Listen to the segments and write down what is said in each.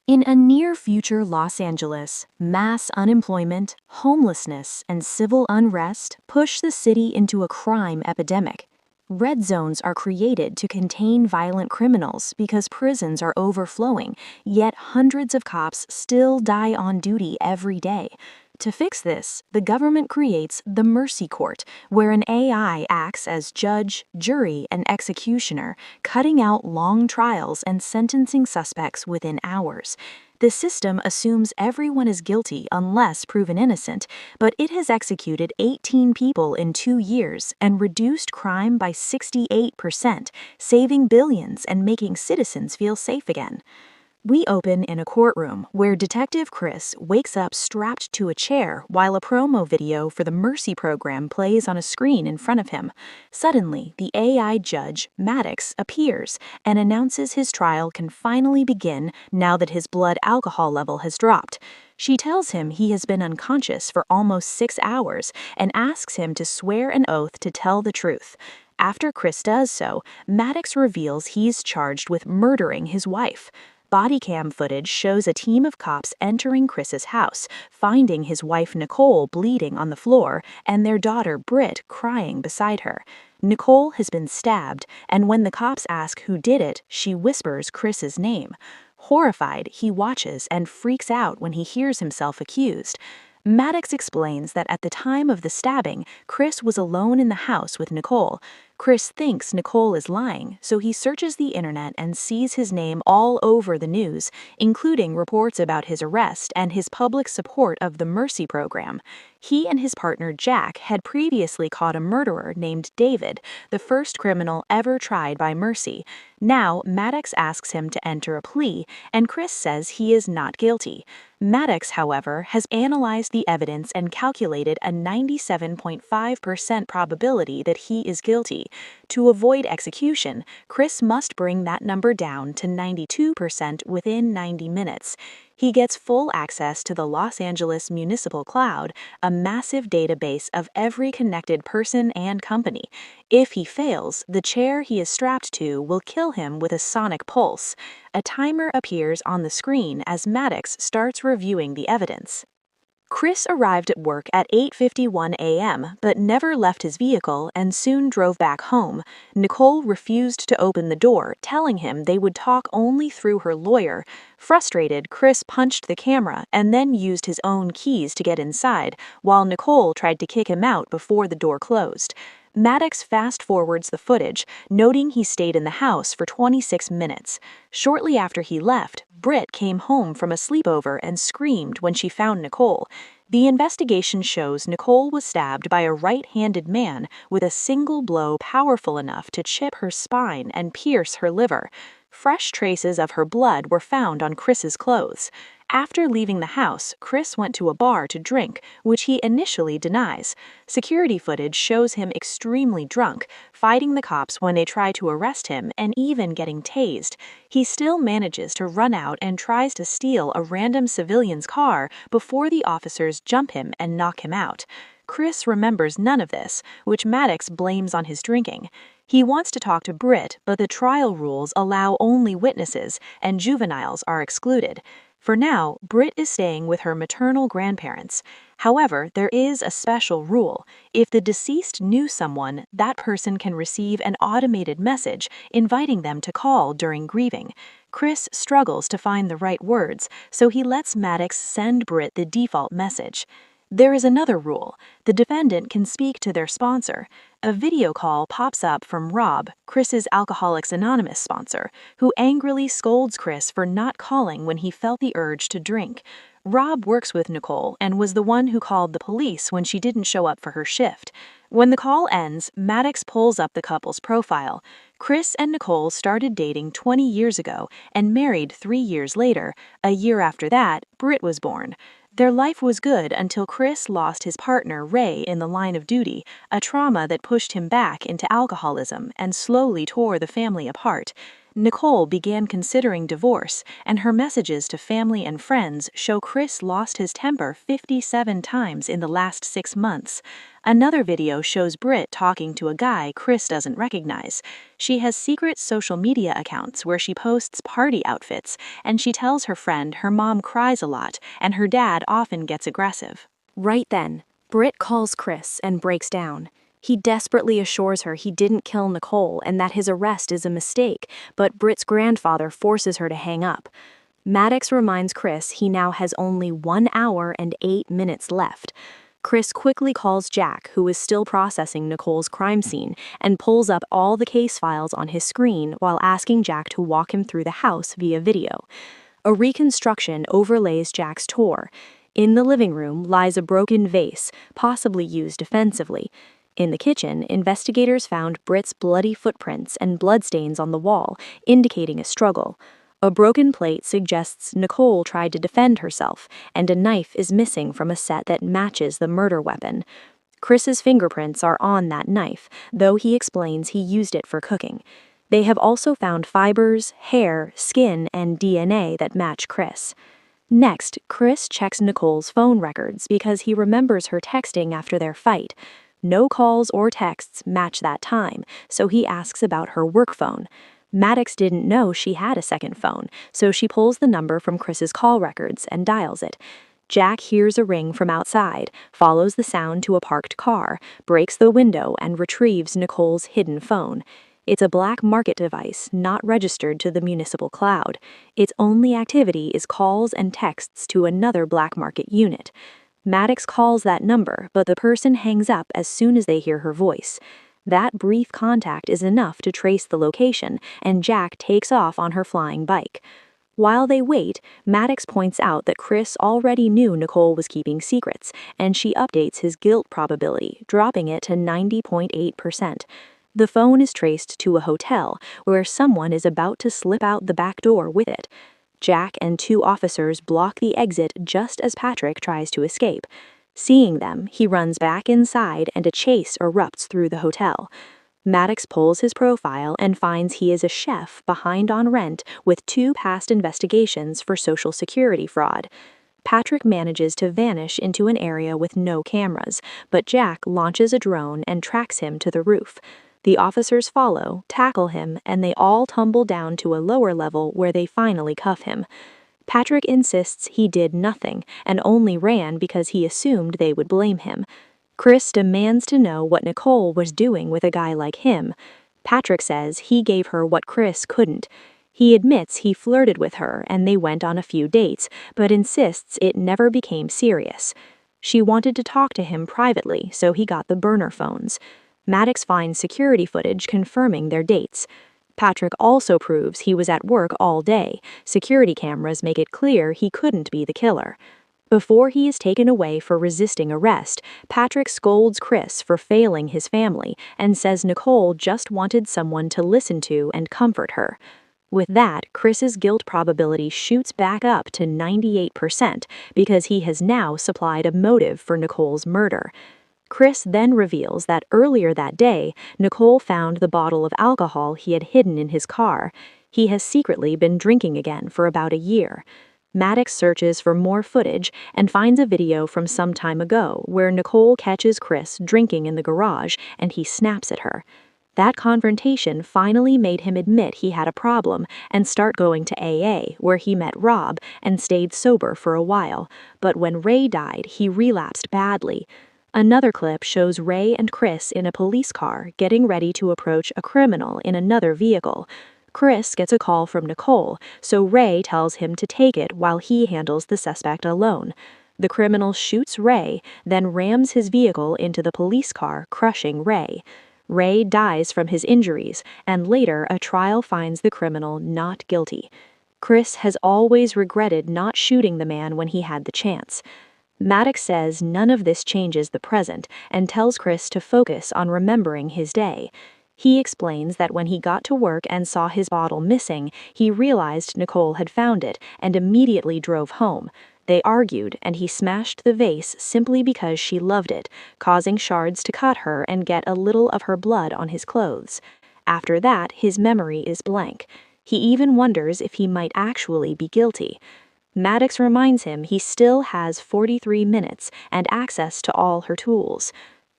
In a near-future Los Angeles, mass unemployment, homelessness, and civil unrest push the city into a crime epidemic. Red zones are created to contain violent criminals because prisons are overflowing, yet hundreds of cops still die on duty every day. To fix this, the government creates the Mercy Court, where an AI acts as judge, jury, and executioner, cutting out long trials and sentencing suspects within hours. The system assumes everyone is guilty unless proven innocent, but it has executed 18 people in 2 years and reduced crime by 68%, saving billions and making citizens feel safe again. We open in a courtroom where Detective Chris wakes up strapped to a chair while a promo video for the Mercy program plays on a screen in front of him. Suddenly, the AI judge, Maddox, appears and announces his trial can finally begin now that his blood alcohol level has dropped. She tells him he has been unconscious for almost 6 hours and asks him to swear an oath to tell the truth. After Chris does so, Maddox reveals he's charged with murdering his wife. Body cam footage shows a team of cops entering Chris's house, finding his wife Nicole bleeding on the floor and their daughter Britt crying beside her. Nicole has been stabbed, and when the cops ask who did it, she whispers Chris's name. Horrified, he watches and freaks out when he hears himself accused. Maddox explains that at the time of the stabbing, Chris was alone in the house with Nicole. Chris thinks Nicole is lying, so he searches the internet and sees his name all over the news, including reports about his arrest and his public support of the Mercy program. He and his partner Jack had previously caught a murderer named David, the first criminal ever tried by Mercy. Now, Maddox asks him to enter a plea, and Chris says he is not guilty. Maddox, however, has analyzed the evidence and calculated a 97.5% probability that he is guilty. To avoid execution, Chris must bring that number down to 92% within 90 minutes. He gets full access to the Los Angeles Municipal Cloud, a massive database of every connected person and company. If he fails, the chair he is strapped to will kill him with a sonic pulse. A timer appears on the screen as Maddox starts reviewing the evidence. Chris arrived at work at 8:51 a.m. but never left his vehicle and soon drove back home. Nicole refused to open the door, telling him they would talk only through her lawyer. Frustrated, Chris punched the camera and then used his own keys to get inside, while Nicole tried to kick him out before the door closed. Maddox fast-forwards the footage, noting he stayed in the house for 26 minutes. Shortly after he left, Britt came home from a sleepover and screamed when she found Nicole. The investigation shows Nicole was stabbed by a right-handed man with a single blow powerful enough to chip her spine and pierce her liver. Fresh traces of her blood were found on Chris's clothes. After leaving the house, Chris went to a bar to drink, which he initially denies. Security footage shows him extremely drunk, fighting the cops when they try to arrest him and even getting tased. He still manages to run out and tries to steal a random civilian's car before the officers jump him and knock him out. Chris remembers none of this, which Maddox blames on his drinking. He wants to talk to Britt, but the trial rules allow only witnesses, and juveniles are excluded. For now, Britt is staying with her maternal grandparents. However, there is a special rule. If the deceased knew someone, that person can receive an automated message inviting them to call during grieving. Chris struggles to find the right words, so he lets Maddox send Britt the default message. There is another rule. The defendant can speak to their sponsor. A video call pops up from Rob, Chris's Alcoholics Anonymous sponsor, who angrily scolds Chris for not calling when he felt the urge to drink. Rob works with Nicole and was the one who called the police when she didn't show up for her shift. When the call ends, Maddox pulls up the couple's profile. Chris and Nicole started dating 20 years ago and married 3 years later. A year after that, Britt was born. Their life was good until Chris lost his partner, Ray, in the line of duty, a trauma that pushed him back into alcoholism and slowly tore the family apart. Nicole began considering divorce, and her messages to family and friends show Chris lost his temper 57 times in the last 6 months. Another video shows Britt talking to a guy Chris doesn't recognize. She has secret social media accounts where she posts party outfits, and she tells her friend her mom cries a lot and her dad often gets aggressive. Right then, Britt calls Chris and breaks down. He desperately assures her he didn't kill Nicole and that his arrest is a mistake, but Britt's grandfather forces her to hang up. Maddox reminds Chris he now has only 1 hour and 8 minutes left. Chris quickly calls Jack, who is still processing Nicole's crime scene, and pulls up all the case files on his screen while asking Jack to walk him through the house via video. A reconstruction overlays Jack's tour. In the living room lies a broken vase, possibly used defensively. In the kitchen, investigators found Britt's bloody footprints and bloodstains on the wall, indicating a struggle. A broken plate suggests Nicole tried to defend herself, and a knife is missing from a set that matches the murder weapon. Chris's fingerprints are on that knife, though he explains he used it for cooking. They have also found fibers, hair, skin, and DNA that match Chris. Next, Chris checks Nicole's phone records because he remembers her texting after their fight. No calls or texts match that time, so he asks about her work phone. Maddox didn't know she had a second phone, so she pulls the number from Chris's call records and dials it. Jack hears a ring from outside, follows the sound to a parked car, breaks the window, and retrieves Nicole's hidden phone. It's a black market device not registered to the municipal cloud. Its only activity is calls and texts to another black market unit. Maddox calls that number, but the person hangs up as soon as they hear her voice. That brief contact is enough to trace the location, and Jack takes off on her flying bike. While they wait, Maddox points out that Chris already knew Nicole was keeping secrets, and she updates his guilt probability, dropping it to 90.8%. The phone is traced to a hotel, where someone is about to slip out the back door with it. Jack and 2 officers block the exit just as Patrick tries to escape. Seeing them, he runs back inside and a chase erupts through the hotel. Maddox pulls his profile and finds he is a chef behind on rent with 2 past investigations for Social Security fraud. Patrick manages to vanish into an area with no cameras, but Jack launches a drone and tracks him to the roof. The officers follow, tackle him, and they all tumble down to a lower level where they finally cuff him. Patrick insists he did nothing and only ran because he assumed they would blame him. Chris demands to know what Nicole was doing with a guy like him. Patrick says he gave her what Chris couldn't. He admits he flirted with her and they went on a few dates, but insists it never became serious. She wanted to talk to him privately, so he got the burner phones. Maddox finds security footage confirming their dates. Patrick also proves he was at work all day. Security cameras make it clear he couldn't be the killer. Before he is taken away for resisting arrest, Patrick scolds Chris for failing his family and says Nicole just wanted someone to listen to and comfort her. With that, Chris's guilt probability shoots back up to 98% because he has now supplied a motive for Nicole's murder. Chris then reveals that earlier that day, Nicole found the bottle of alcohol he had hidden in his car. He has secretly been drinking again for about a year. Maddox searches for more footage and finds a video from some time ago where Nicole catches Chris drinking in the garage and he snaps at her. That confrontation finally made him admit he had a problem and start going to AA, where he met Rob and stayed sober for a while, but when Ray died, he relapsed badly. Another clip shows Ray and Chris in a police car getting ready to approach a criminal in another vehicle. Chris gets a call from Nicole, so Ray tells him to take it while he handles the suspect alone. The criminal shoots Ray, then rams his vehicle into the police car, crushing Ray. Ray dies from his injuries, and later a trial finds the criminal not guilty. Chris has always regretted not shooting the man when he had the chance. Maddox says none of this changes the present and tells Chris to focus on remembering his day. He explains that when he got to work and saw his bottle missing, he realized Nicole had found it and immediately drove home. They argued, and he smashed the vase simply because she loved it, causing shards to cut her and get a little of her blood on his clothes. After that, his memory is blank. He even wonders if he might actually be guilty. Maddox reminds him he still has 43 minutes and access to all her tools.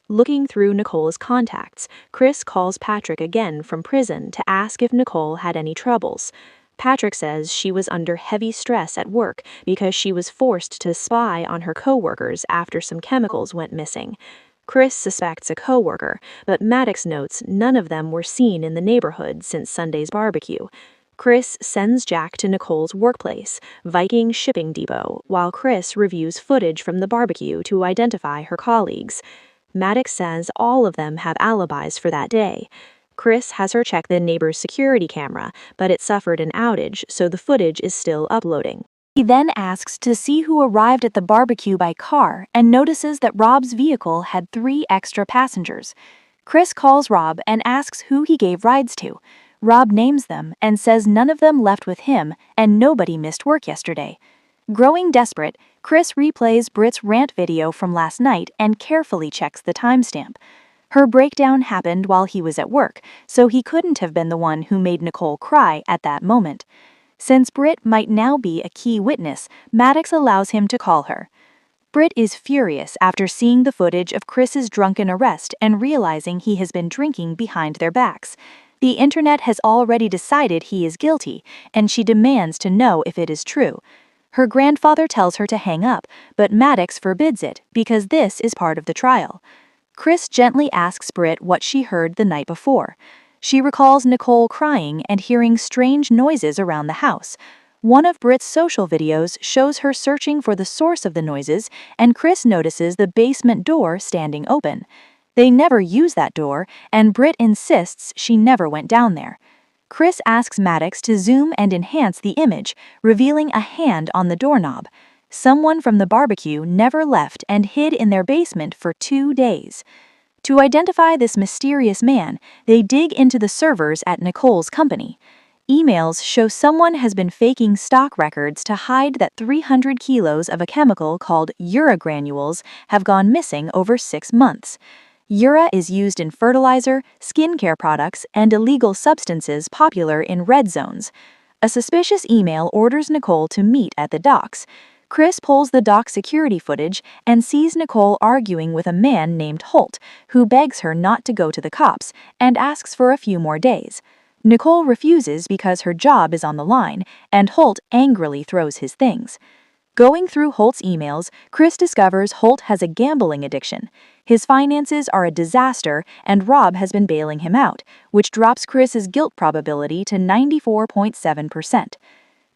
Looking through Nicole's contacts, Chris calls Patrick again from prison to ask if Nicole had any troubles. Patrick says she was under heavy stress at work because she was forced to spy on her coworkers after some chemicals went missing. Chris suspects a coworker, but Maddox notes none of them were seen in the neighborhood since Sunday's barbecue. Chris sends Jack to Nicole's workplace, Viking Shipping Depot, while Chris reviews footage from the barbecue to identify her colleagues. Maddox says all of them have alibis for that day. Chris has her check the neighbor's security camera, but it suffered an outage, so the footage is still uploading. He then asks to see who arrived at the barbecue by car and notices that Rob's vehicle had 3 extra passengers. Chris calls Rob and asks who he gave rides to. Rob names them and says none of them left with him and nobody missed work yesterday. Growing desperate, Chris replays Britt's rant video from last night and carefully checks the timestamp. Her breakdown happened while he was at work, so he couldn't have been the one who made Nicole cry at that moment. Since Britt might now be a key witness, Maddox allows him to call her. Britt is furious after seeing the footage of Chris's drunken arrest and realizing he has been drinking behind their backs. The internet has already decided he is guilty, and she demands to know if it is true. Her grandfather tells her to hang up, but Maddox forbids it because this is part of the trial. Chris gently asks Britt what she heard the night before. She recalls Nicole crying and hearing strange noises around the house. One of Britt's social videos shows her searching for the source of the noises, and Chris notices the basement door standing open. They never use that door, and Britt insists she never went down there. Chris asks Maddox to zoom and enhance the image, revealing a hand on the doorknob. Someone from the barbecue never left and hid in their basement for 2 days. To identify this mysterious man, they dig into the servers at Nicole's company. Emails show someone has been faking stock records to hide that 300 kilos of a chemical called uragranules have gone missing over 6 months. Ura is used in fertilizer, skincare products, and illegal substances popular in red zones. A suspicious email orders Nicole to meet at the docks. Chris pulls the dock security footage and sees Nicole arguing with a man named Holt, who begs her not to go to the cops and asks for a few more days. Nicole refuses because her job is on the line, and Holt angrily throws his things. Going through Holt's emails, Chris discovers Holt has a gambling addiction. His finances are a disaster, and Rob has been bailing him out, which drops Chris's guilt probability to 94.7%.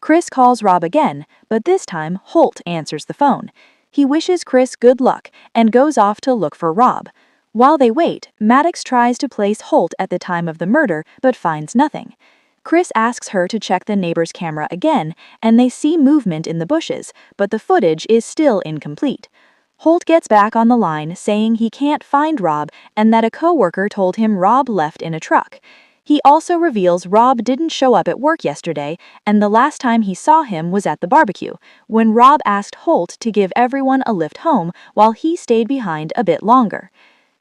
Chris calls Rob again, but this time Holt answers the phone. He wishes Chris good luck and goes off to look for Rob. While they wait, Maddox tries to place Holt at the time of the murder but finds nothing. Chris asks her to check the neighbor's camera again, and they see movement in the bushes, but the footage is still incomplete. Holt gets back on the line saying he can't find Rob and that a coworker told him Rob left in a truck. He also reveals Rob didn't show up at work yesterday, and the last time he saw him was at the barbecue, when Rob asked Holt to give everyone a lift home while he stayed behind a bit longer.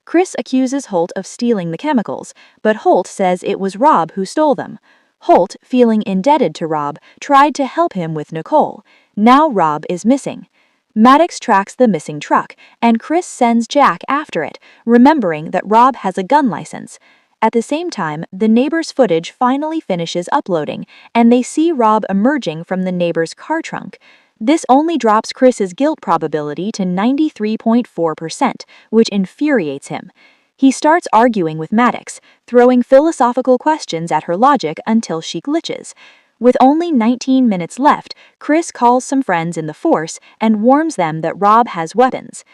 Chris accuses Holt of stealing the chemicals, but Holt says it was Rob who stole them. Holt, feeling indebted to Rob, tried to help him with Nicole. Now Rob is missing. Maddox tracks the missing truck, and Chris sends Jack after it, remembering that Rob has a gun license. At the same time, the neighbor's footage finally finishes uploading, and they see Rob emerging from the neighbor's car trunk. This only drops Chris's guilt probability to 93.4%, which infuriates him. He starts arguing with Maddox, throwing philosophical questions at her logic until she glitches. With only 19 minutes left, Chris calls some friends in the force and warns them that Rob has weapons.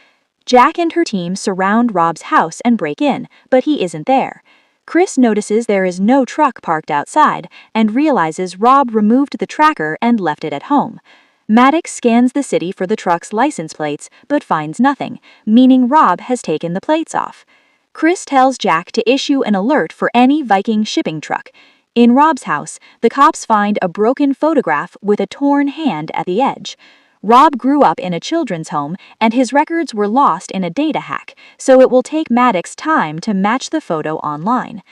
Jack and her team surround Rob's house and break in, but he isn't there. Chris notices there is no truck parked outside and realizes Rob removed the tracker and left it at home. Maddox scans the city for the truck's license plates but finds nothing, meaning Rob has taken the plates off. Chris tells Jack to issue an alert for any Viking shipping truck. In Rob's house, the cops find a broken photograph with a torn hand at the edge. Rob grew up in a children's home, and his records were lost in a data hack, so it will take Maddox time to match the photo online.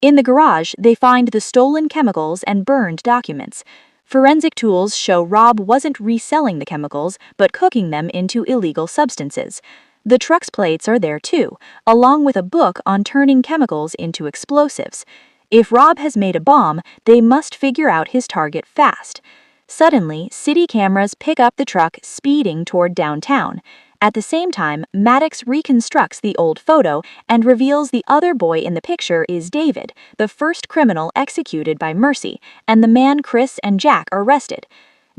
In the garage, they find the stolen chemicals and burned documents. Forensic tools show Rob wasn't reselling the chemicals, but cooking them into illegal substances. The truck's plates are there too, along with a book on turning chemicals into explosives. If Rob has made a bomb, they must figure out his target fast. Suddenly, city cameras pick up the truck speeding toward downtown. At the same time, Maddox reconstructs the old photo and reveals the other boy in the picture is David, the first criminal executed by Mercy, and the man Chris and Jack arrested.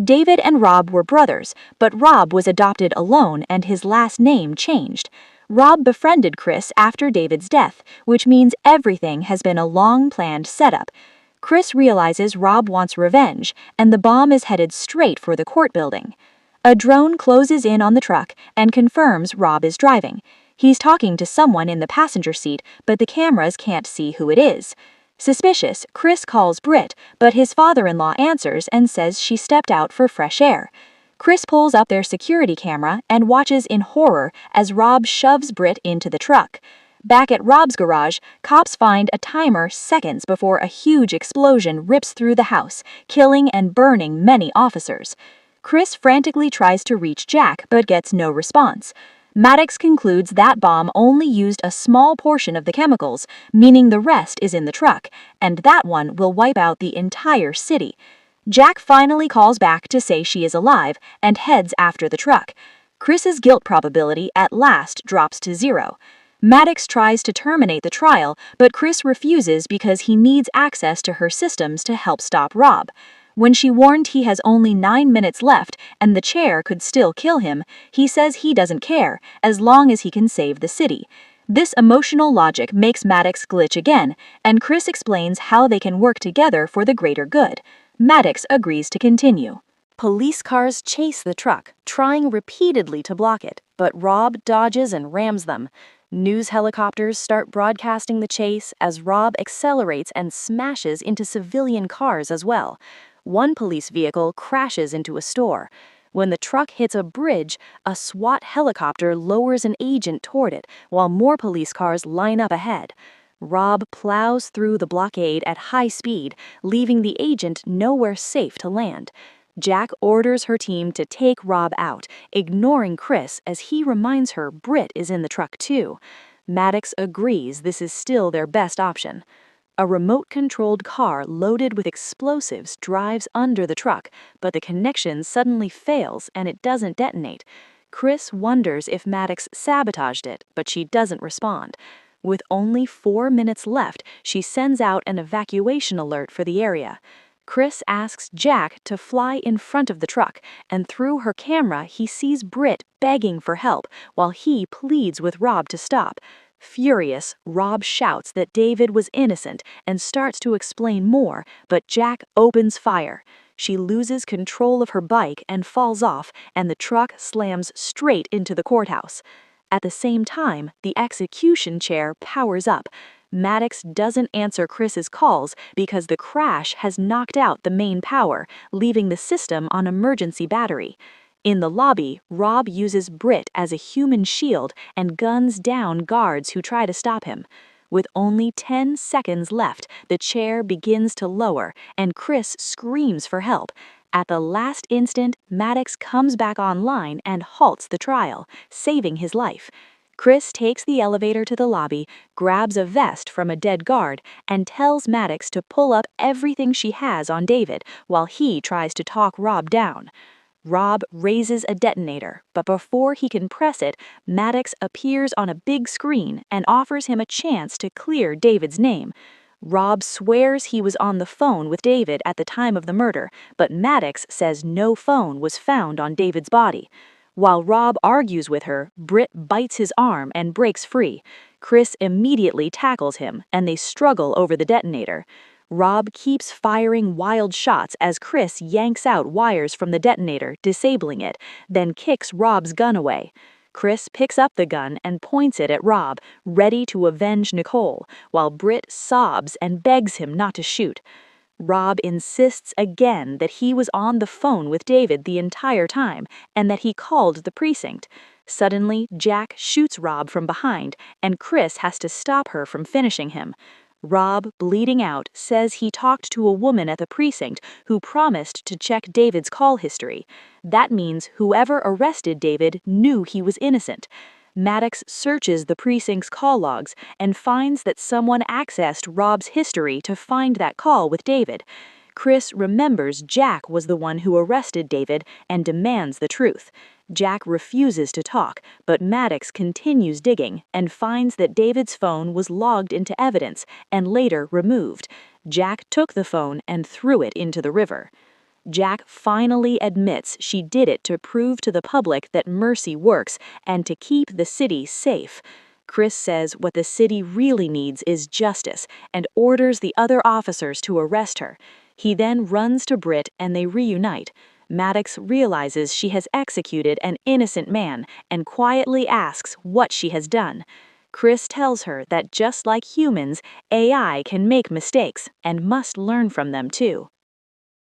David and Rob were brothers, but Rob was adopted alone and his last name changed. Rob befriended Chris after David's death, which means everything has been a long-planned setup. Chris realizes Rob wants revenge, and the bomb is headed straight for the court building. A drone closes in on the truck and confirms Rob is driving. He's talking to someone in the passenger seat, but the cameras can't see who it is. Suspicious, Chris calls Britt, but his father-in-law answers and says she stepped out for fresh air. Chris pulls up their security camera and watches in horror as Rob shoves Britt into the truck. Back at Rob's garage, cops find a timer seconds before a huge explosion rips through the house, killing and burning many officers. Chris frantically tries to reach Jack but gets no response. Maddox concludes that bomb only used a small portion of the chemicals, meaning the rest is in the truck, and that one will wipe out the entire city. Jack finally calls back to say she is alive and heads after the truck. Chris's guilt probability at last drops to 0. Maddox tries to terminate the trial, but Chris refuses because he needs access to her systems to help stop Rob. When she warned he has only 9 minutes left and the chair could still kill him, he says he doesn't care, as long as he can save the city. This emotional logic makes Maddox glitch again, and Chris explains how they can work together for the greater good. Maddox agrees to continue. Police cars chase the truck, trying repeatedly to block it, but Rob dodges and rams them. News helicopters start broadcasting the chase as Rob accelerates and smashes into civilian cars as well. One police vehicle crashes into a store. When the truck hits a bridge, a SWAT helicopter lowers an agent toward it, while more police cars line up ahead. Rob plows through the blockade at high speed, leaving the agent nowhere safe to land. Jack orders her team to take Rob out, ignoring Chris as he reminds her Britt is in the truck too. Maddox agrees this is still their best option. A remote-controlled car loaded with explosives drives under the truck, but the connection suddenly fails and it doesn't detonate. Chris wonders if Maddox sabotaged it, but she doesn't respond. With only 4 minutes left, she sends out an evacuation alert for the area. Chris asks Jack to fly in front of the truck, and through her camera he sees Britt begging for help while he pleads with Rob to stop. Furious, Rob shouts that David was innocent and starts to explain more, but Jack opens fire. She loses control of her bike and falls off, and the truck slams straight into the courthouse. At the same time, the execution chair powers up. Maddox doesn't answer Chris's calls because the crash has knocked out the main power, leaving the system on emergency battery. In the lobby, Rob uses Britt as a human shield and guns down guards who try to stop him. With only 10 seconds left, the chair begins to lower, and Chris screams for help. At the last instant, Maddox comes back online and halts the trial, saving his life. Chris takes the elevator to the lobby, grabs a vest from a dead guard, and tells Maddox to pull up everything she has on David while he tries to talk Rob down. Rob raises a detonator, but before he can press it, Maddox appears on a big screen and offers him a chance to clear David's name. Rob swears he was on the phone with David at the time of the murder, but Maddox says no phone was found on David's body. While Rob argues with her, Britt bites his arm and breaks free. Chris immediately tackles him, and they struggle over the detonator. Rob keeps firing wild shots as Chris yanks out wires from the detonator, disabling it, then kicks Rob's gun away. Chris picks up the gun and points it at Rob, ready to avenge Nicole, while Britt sobs and begs him not to shoot. Rob insists again that he was on the phone with David the entire time and that he called the precinct. Suddenly, Jack shoots Rob from behind, and Chris has to stop her from finishing him. Rob, bleeding out, says he talked to a woman at the precinct who promised to check David's call history. That means whoever arrested David knew he was innocent. Maddox searches the precinct's call logs and finds that someone accessed Rob's history to find that call with David. Chris remembers Jack was the one who arrested David and demands the truth. Jack refuses to talk, but Maddox continues digging and finds that David's phone was logged into evidence and later removed. Jack took the phone and threw it into the river. Jack finally admits she did it to prove to the public that mercy works and to keep the city safe. Chris says what the city really needs is justice and orders the other officers to arrest her. He then runs to Britt and they reunite. Maddox realizes she has executed an innocent man and quietly asks what she has done. Chris tells her that just like humans, AI can make mistakes and must learn from them too.